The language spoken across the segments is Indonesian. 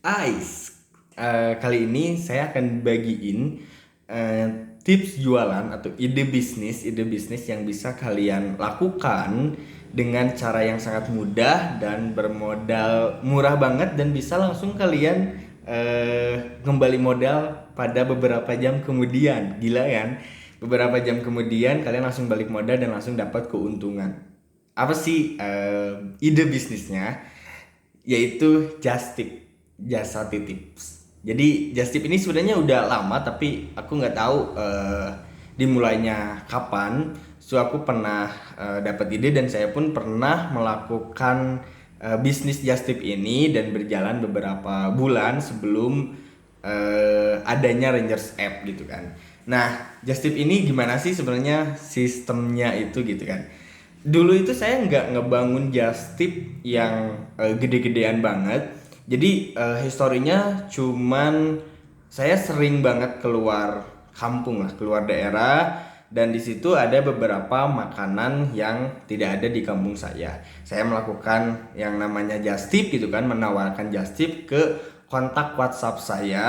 Ais, kali ini saya akan bagiin eh, tips jualan atau ide bisnis yang bisa kalian lakukan dengan cara yang sangat mudah dan bermodal murah banget dan bisa langsung kalian kembali modal pada beberapa jam kemudian. Gila kan? Beberapa jam kemudian kalian langsung balik modal dan langsung dapat keuntungan. Apa sih ide bisnisnya? Yaitu Just Tip, jasa titip. Jadi Just Tip ini sebenarnya udah lama tapi aku nggak tahu dimulainya kapan. So aku pernah dapat ide dan saya pun pernah melakukan bisnis Just Tip ini dan berjalan beberapa bulan sebelum adanya Rangers App gitu kan. Nah, Just Tip ini gimana sih sebenarnya sistemnya itu gitu kan? Dulu itu saya nggak ngebangun Just Tip yang gede-gedean banget. Jadi historinya cuman saya sering banget keluar kampung lah, keluar daerah dan di situ ada beberapa makanan yang tidak ada di kampung saya. Saya melakukan yang namanya Just Tip gitu kan, menawarkan Just Tip ke kontak WhatsApp saya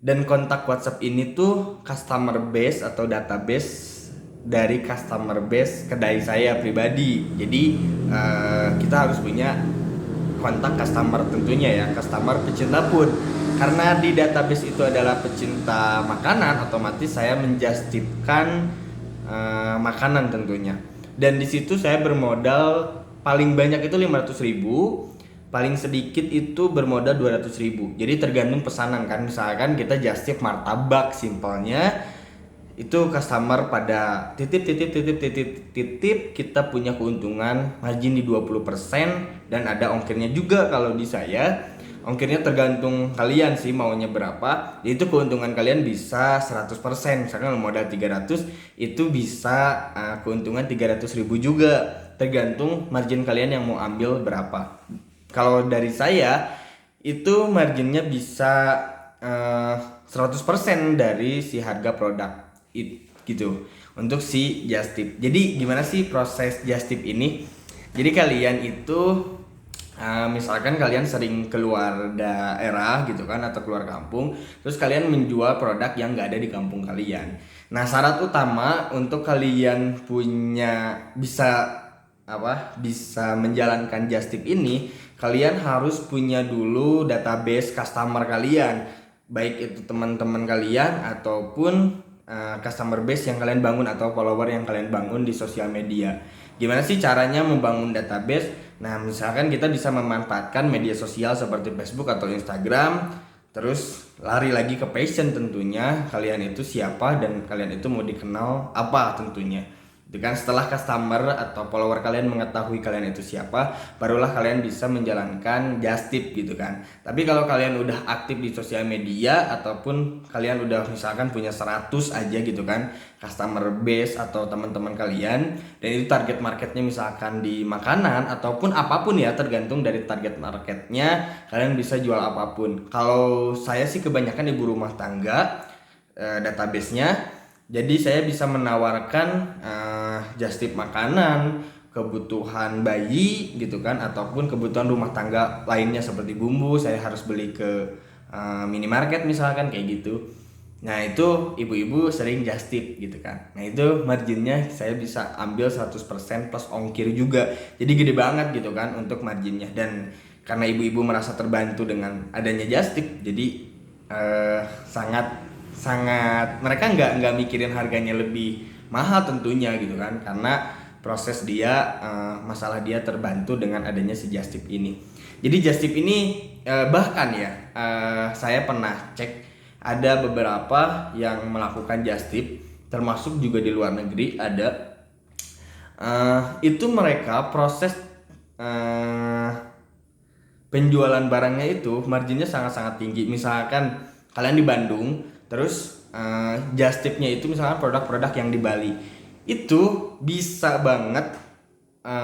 dan kontak WhatsApp ini tuh customer base atau database dari customer base kedai saya pribadi. Jadi kita harus punya kontak customer tentunya ya, customer pecinta food. Karena di database itu adalah pecinta makanan, otomatis saya menjustipkan makanan tentunya. Dan di situ saya bermodal paling banyak itu 500.000, paling sedikit itu bermodal 200.000. Jadi tergantung pesanan kan. Misalkan kita just tip martabak simpelnya, itu customer pada titip kita punya keuntungan margin di 20% dan ada ongkirnya juga. Kalau di saya ongkirnya tergantung kalian sih maunya berapa, yaitu keuntungan kalian bisa 100%. Misalkan modal 300 itu bisa keuntungan 300.000 juga, tergantung margin kalian yang mau ambil berapa. Kalau dari saya itu marginnya bisa 100% dari si harga produk gitu untuk si Just Tip. Jadi gimana sih proses Just Tip ini? Jadi kalian itu misalkan kalian sering keluar daerah gitu kan atau keluar kampung, terus kalian menjual produk yang nggak ada di kampung kalian. Nah, syarat utama untuk kalian punya bisa menjalankan Just Tip ini, kalian harus punya dulu database customer kalian, baik itu teman-teman kalian ataupun customer base yang kalian bangun atau follower yang kalian bangun di sosial media. Gimana sih caranya membangun database? Nah, misalkan kita bisa memanfaatkan media sosial seperti Facebook atau Instagram, terus lari lagi ke passion tentunya, kalian itu siapa dan kalian itu mau dikenal apa tentunya. Itu kan setelah customer atau follower kalian mengetahui kalian itu siapa, barulah kalian bisa menjalankan Just Tip gitu kan. Tapi kalau kalian udah aktif di sosial media ataupun kalian udah misalkan punya 100 aja gitu kan customer base atau teman-teman kalian, dan itu target marketnya misalkan di makanan ataupun apapun ya, tergantung dari target marketnya kalian bisa jual apapun. Kalau saya sih kebanyakan ibu rumah tangga database-nya. Jadi saya bisa menawarkan just tip makanan, kebutuhan bayi gitu kan, ataupun kebutuhan rumah tangga lainnya seperti bumbu saya harus beli ke minimarket misalkan kayak gitu. Nah, itu ibu-ibu sering just tip gitu kan. Nah, itu marginnya saya bisa ambil 100% plus ongkir juga. Jadi gede banget gitu kan untuk marginnya. Dan karena ibu-ibu merasa terbantu dengan adanya just tip, jadi sangat sangat mereka nggak mikirin harganya lebih mahal tentunya gitu kan, karena proses dia masalah dia terbantu dengan adanya si Just Tip ini. Jadi Just Tip ini bahkan ya saya pernah cek ada beberapa yang melakukan Just Tip, termasuk juga di luar negeri ada. Itu mereka proses penjualan barangnya itu marginnya sangat-sangat tinggi. Misalkan kalian di Bandung, terus just tipnya itu misalkan produk-produk yang di Bali, itu bisa banget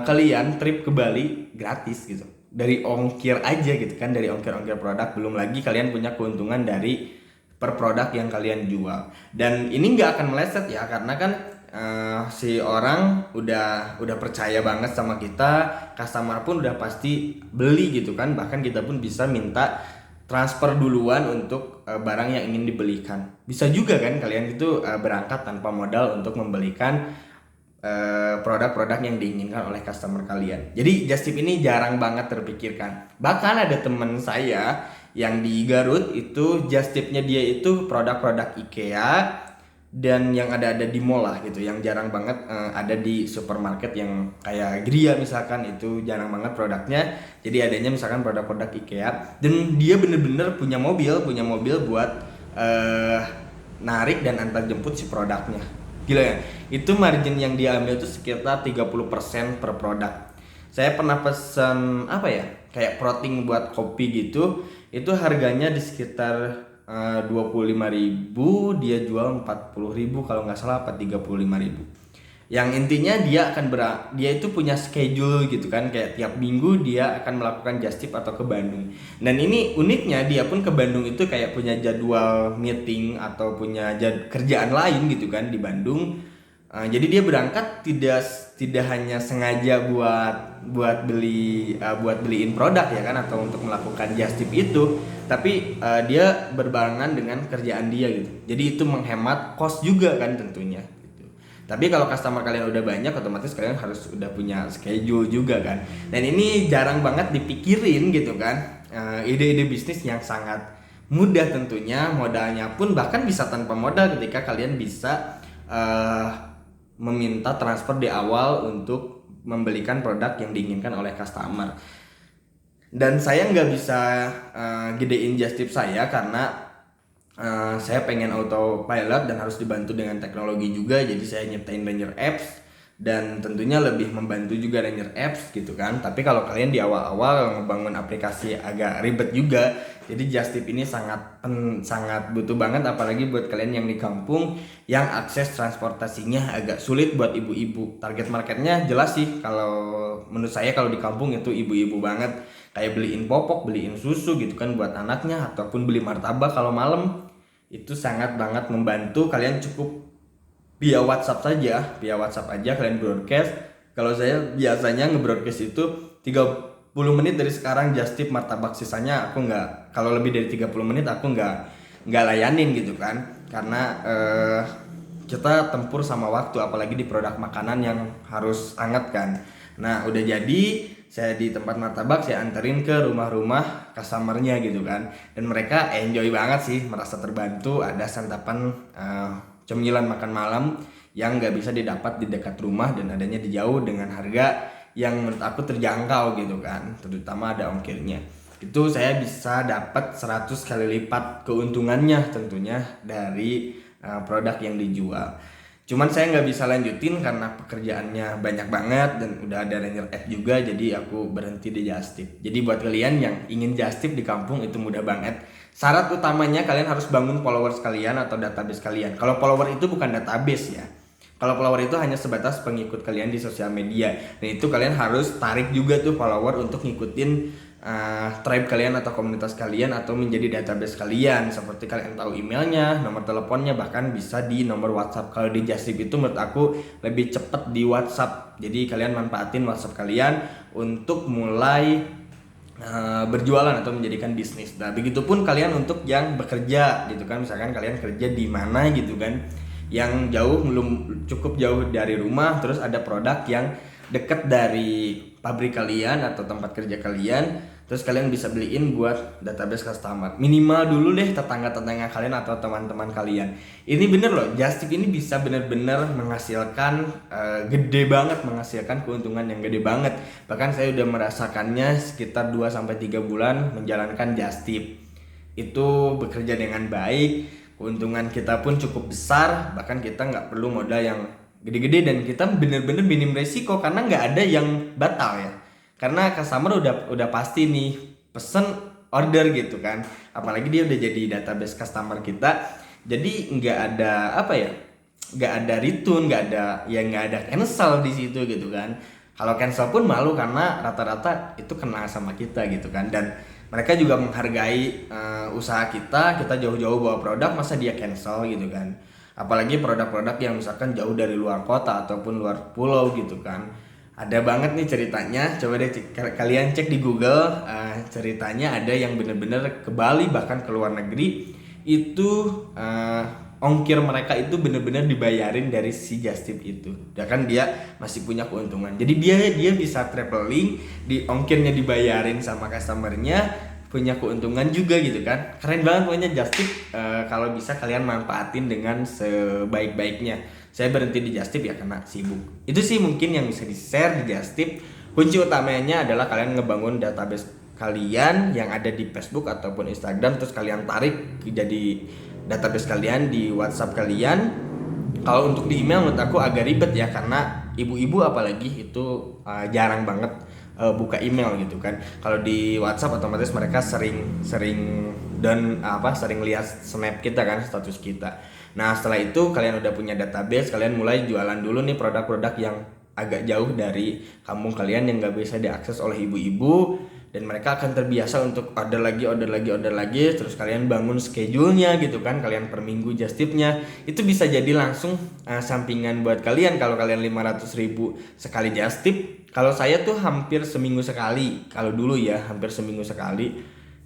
kalian trip ke Bali gratis gitu, dari ongkir aja gitu kan, dari ongkir-ongkir produk. Belum lagi kalian punya keuntungan dari per produk yang kalian jual. Dan ini nggak akan meleset ya, karena kan si orang udah percaya banget sama kita, customer pun udah pasti beli gitu kan. Bahkan kita pun bisa minta transfer duluan untuk barang yang ingin dibelikan. Bisa juga kan kalian itu berangkat tanpa modal untuk membelikan produk-produk yang diinginkan oleh customer kalian. Jadi just tip ini jarang banget terpikirkan. Bahkan ada teman saya yang di Garut itu just tipnya dia itu produk-produk IKEA dan yang ada di mall lah gitu, yang jarang banget ada di supermarket yang kayak Gria misalkan, itu jarang banget produknya. Jadi adanya misalkan produk-produk IKEA, dan dia bener-bener punya mobil buat narik dan antar jemput si produknya. Gila ya, itu margin yang dia ambil tuh sekitar 30% per produk. Saya pernah pesen apa ya, kayak protein buat kopi gitu, itu harganya di sekitar 25.000, dia jual 40.000 kalau nggak salah, apa 35.000. Yang intinya dia itu punya schedule gitu kan, kayak tiap minggu dia akan melakukan just tip atau ke Bandung. Dan ini uniknya, dia pun ke Bandung itu kayak punya jadwal meeting atau punya kerjaan lain gitu kan di Bandung. Jadi dia berangkat tidak hanya sengaja buat beliin produk ya kan, atau untuk melakukan just tip itu, tapi dia berbarengan dengan kerjaan dia gitu. Jadi itu menghemat cost juga kan tentunya gitu. Tapi kalau customer kalian udah banyak, otomatis kalian harus udah punya schedule juga kan. Dan ini jarang banget dipikirin gitu kan. Ide-ide bisnis yang sangat mudah tentunya, modalnya pun bahkan bisa tanpa modal ketika kalian bisa meminta transfer di awal untuk membelikan produk yang diinginkan oleh customer. Dan saya nggak bisa gedein just tip saya karena saya pengen autopilot dan harus dibantu dengan teknologi juga. Jadi saya nyiptain Ranger Apps, dan tentunya lebih membantu juga Ranger Apps gitu kan. Tapi kalau kalian di awal-awal ngebangun aplikasi agak ribet juga. Jadi just tip ini sangat butuh banget, apalagi buat kalian yang di kampung yang akses transportasinya agak sulit buat ibu-ibu. Target marketnya jelas sih, kalau menurut saya kalau di kampung itu ibu-ibu banget. Kayak beliin popok, beliin susu gitu kan buat anaknya, ataupun beli martabak kalau malam. Itu sangat banget membantu. Kalian cukup via WhatsApp aja kalian broadcast. Kalau saya biasanya nge-broadcast itu 30 menit dari sekarang just tip martabak, sisanya aku nggak, kalau lebih dari 30 menit aku nggak layanin gitu kan, karena kita tempur sama waktu, apalagi di produk makanan yang harus hangat kan. Nah udah jadi, saya di tempat martabak saya anterin ke rumah-rumah customernya gitu kan, dan mereka enjoy banget sih, merasa terbantu. Ada santapan cemilan makan malam yang nggak bisa didapat di dekat rumah dan adanya di jauh dengan harga yang menurut aku terjangkau gitu kan, terutama ada ongkirnya. Itu saya bisa dapat 100 kali lipat keuntungannya tentunya dari produk yang dijual. Cuman saya nggak bisa lanjutin karena pekerjaannya banyak banget dan udah ada Ranger App juga, jadi aku berhenti di just tip. Jadi buat kalian yang ingin just tip di kampung itu mudah banget. Syarat utamanya kalian harus bangun followers kalian atau database kalian. Kalau follower itu bukan database ya. Kalau follower itu hanya sebatas pengikut kalian di sosial media. Dan itu kalian harus tarik juga tuh follower untuk ngikutin tribe kalian atau komunitas kalian, atau menjadi database kalian. Seperti kalian tahu emailnya, nomor teleponnya, bahkan bisa di nomor WhatsApp. Kalau di just tip itu menurut aku lebih cepet di WhatsApp. Jadi kalian manfaatin WhatsApp kalian untuk mulai berjualan atau menjadikan bisnis. Nah, begitupun kalian untuk yang bekerja gitu kan. Misalkan kalian kerja di mana gitu kan, yang jauh, belum cukup jauh dari rumah, terus ada produk yang deket dari pabrik kalian atau tempat kerja kalian, terus kalian bisa beliin buat database customer. Minimal dulu deh tetangga-tetangga kalian atau teman-teman kalian. Ini bener loh, just tip ini bisa bener-bener menghasilkan gede banget, menghasilkan keuntungan yang gede banget. Bahkan saya udah merasakannya sekitar 2-3 bulan menjalankan just tip. Itu bekerja dengan baik, keuntungan kita pun cukup besar, bahkan kita nggak perlu modal yang gede-gede, dan kita bener-bener minim resiko karena nggak ada yang batal ya. Karena customer udah pasti nih pesen order gitu kan, apalagi dia udah jadi database customer kita, jadi nggak ada nggak ada return, nggak ada cancel di situ gitu kan. Kalau cancel pun malu karena rata-rata itu kena sama kita gitu kan, dan mereka juga menghargai usaha kita jauh-jauh bawa produk, masa dia cancel gitu kan. Apalagi produk-produk yang misalkan jauh dari luar kota ataupun luar pulau gitu kan. Ada banget nih ceritanya, coba deh kalian cek di Google. Ceritanya ada yang bener-bener ke Bali bahkan ke luar negeri itu, ongkir mereka itu bener-bener dibayarin dari si just tip itu. Ya kan dia masih punya keuntungan. Jadi dia bisa traveling, di ongkirnya dibayarin sama customernya, punya keuntungan juga gitu kan. Keren banget pokoknya just tip. Kalau bisa kalian manfaatin dengan sebaik-baiknya. Saya berhenti di just tip ya karena sibuk. Itu sih mungkin yang bisa di-share di just tip. Kunci utamanya adalah kalian ngebangun database kalian yang ada di Facebook ataupun Instagram, terus kalian tarik jadi database kalian di WhatsApp kalian. Kalau untuk di email menurut aku agak ribet ya, karena ibu-ibu apalagi itu jarang banget buka email gitu kan. Kalau di WhatsApp otomatis mereka sering sering lihat snap kita kan, status kita. Nah setelah itu kalian udah punya database, kalian mulai jualan dulu nih produk-produk yang agak jauh dari kampung kalian yang nggak bisa diakses oleh ibu-ibu, dan mereka akan terbiasa untuk order lagi, terus kalian bangun schedule-nya gitu kan, kalian per minggu just tip-nya. Itu bisa jadi langsung sampingan buat kalian. Kalau kalian 500.000 sekali just tip, kalau saya tuh hampir seminggu sekali, kalau dulu ya hampir seminggu sekali,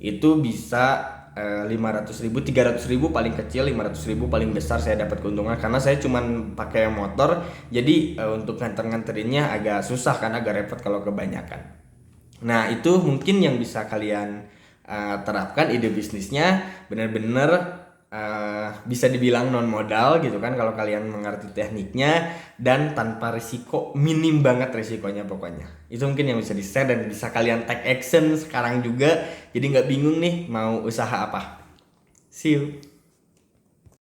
itu bisa 500.000, 300.000 paling kecil, 500.000 paling besar saya dapat keuntungan, karena saya cuman pakai motor. Jadi untuk nganter-nganterinnya agak susah kan, agak repot kalau kebanyakan. Nah itu mungkin yang bisa kalian terapkan ide bisnisnya, benar-benar bisa dibilang non modal gitu kan kalau kalian mengerti tekniknya, dan tanpa risiko, minim banget risikonya pokoknya. Itu mungkin yang bisa di share dan bisa kalian take action sekarang juga, jadi nggak bingung nih mau usaha apa. See you.